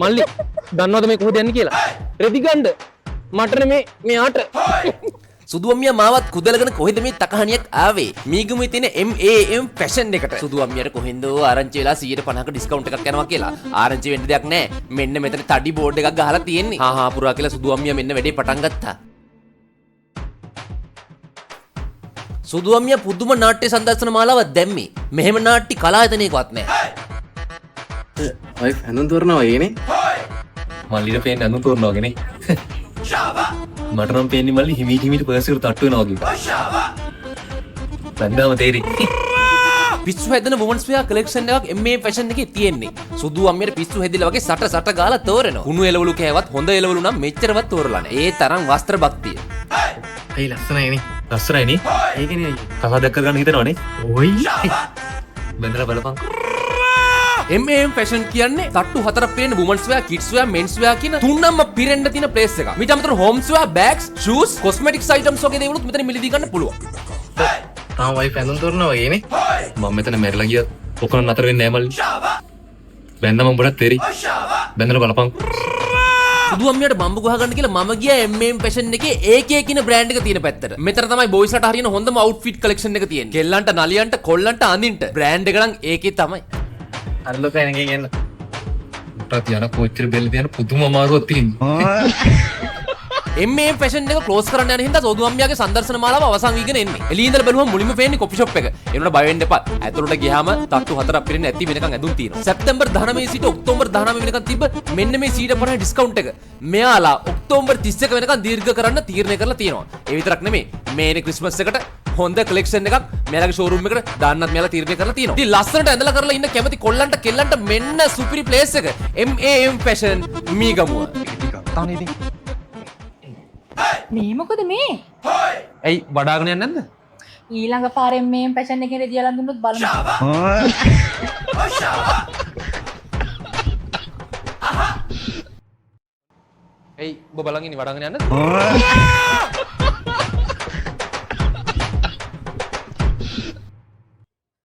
මල්ලි දන්නවද මේ කොහෙද යන්නේ කියලා? රෙදි ගන්න. මට නෙමේ මෙයාට. සුදුවම්මිය මාවත් කුදලගෙන කොහෙද මේ තකහණියක් ආවේ? මීගමුවේ තියෙන MAM ෆැෂන් එකට. සුදුවම්මියට කොහෙන්ද ආරංචි වෙලා 150ක ඩිස්කවුන්ට් එකක් යනවා කියලා. ආරංචි වෙන්න දෙයක් නැහැ. මෙන්න මෙතන තඩි බෝඩ් එකක් ගහලා තියෙන්නේ. හා පුරා කියලා සුදුවම්මිය මෙන්න වැඩේ පටන් ගත්තා. සුදුවම්මිය පුදුම නාට්‍ය සංදර්ශන මාලාවක් දැම්මේ. මෙහෙම නාට්‍ය කලායතනයකවත් නැහැ. ඔය ඇඳුම් තෝරනවා වගේනේ. මල්ලිට පේන්නේ අඳුන් තෝරනවා වගේනේ. මට නම් පේන්නේ මල්ලි හිමීට හිමීට පර්සියට තට්ටු වෙනවා වගේ. බන්දාම තේරි. පිස්සු හැදෙන වුමන්ස් වෙයා කලෙක්ෂන් එකක් MA ෆැෂන් එකේ තියෙන්නේ. සුදුවම්මියට පිස්සු හැදිලා වගේ සට ගාලා තෝරනවා. කුණු එළවලු කෑවත් හොඳ එළවලු නම් මෙච්චරවත් තෝරලා නැහැ. ඒ තරම් වස්ත්‍ර භක්තිය. අයි ලස්සනයිනේ. ලස්සනයිනේ. ඒකනේ කතා දැක්ක ගන්න හිතනවනේ. ඔයි. බඳලා බලපන්. MAM ෆැෂන් කියන්නේ තට්ටු හතරක් පිරෙන වුමන්ස් වෙයා, කිඩ්ස් වෙයා, මෙන්ස් වෙයා කියන තුනම පිරෙන්න තියෙන ප්ලේස් එකක්. ඊට අමතරව හෝම්ස් වෙයා, බෑග්ස්, ෂූස්, කොස්මෙටික්ස් අයිටම්ස් වගේ දේවලුත් මෙතන මිලදී ගන්න පුළුවන්. තාම වයිෆ් ඇඳුම් තෝරනවා වගේනේ. මම මෙතන මැරිලා ගියත් ඔකන නතර වෙන්නේ නැහැ මල්ලි. බැන්දම උඹට තේරි. බැන්දලා බලපන්. සුදුවම්මියට බම්බු ගහ ගන්න කියලා මම ගියා MAM ෆැෂන් එකේ AK කියන බ්‍රෑන්ඩ් එක තියෙන පැත්තට. මෙතන තමයි බොයිස්ලට හරියන හොඳම අවුට්ෆිට් කලෙක්ෂන් එක තියෙන්නේ. කෙල්ලන්ට, නලියන්ට, කොල්ලන්ට අඳින්න බ්‍රෑන්ඩ් එක නම් AK තමයි. අරලෝ කෑනකින් එන්න. මට යන කොච්චර බෙල්ල තියන පුදුම අමාරුවක් තියෙනවා. MAM ෆැෂන් එක ක්ලෝස් කරන්න යන හින්දා සෝදුවම්මියාගේ සංදර්ශන මාලාව අවසන් වීගෙන එන්නේ. එළිය ඉඳලා බැලුවම මුලින්ම පේන්නේ කොපි ෂොප් එක. ඒනොට බය වෙන්න එපා. ඇතුළට ගියාම තට්ටු හතරක් පිරෙන ඇති වෙනකන් ඇඳුම් තියෙනවා. සැප්තැම්බර් 19 සිට ඔක්තෝබර් 19 වෙනකන් තිබ්බ මෙන්න මේ 150 ඩිස්කවුන්ට් එක. මෙයාලා ඔක්තෝබර් 31 වෙනකන් දීර්ඝ කරන්න තීරණය කරලා තියෙනවා. ඒ විතරක් නෙමෙයි. මේනේ ක්‍රිස්මස් එකට හොඳ කලෙක්ෂන් එකක් මෙයාලගේ ෂෝරූම් එකට දාන්නත් මෙයාලා තීරණය කරලා තියෙනවා. ඉතින් ලස්සනට ඇඳලා කරලා ඉන්න කැමති කොල්ලන්ට කෙල්ලන්ට මෙන්න සුපිරි ප්ලේස් එක. MAM fashion Meegamuwa. මේ මොකද මේ? ඇයි වඩාගෙන යන්නේ නැද්ද? ඊළඟ පාරෙන් මේ ෆැෂන් එකේ රෙදි අලන් දුන්නොත් බලමු. ඇයි ඔබ බලන් ඉන්නේ වඩාගෙන යන්නද?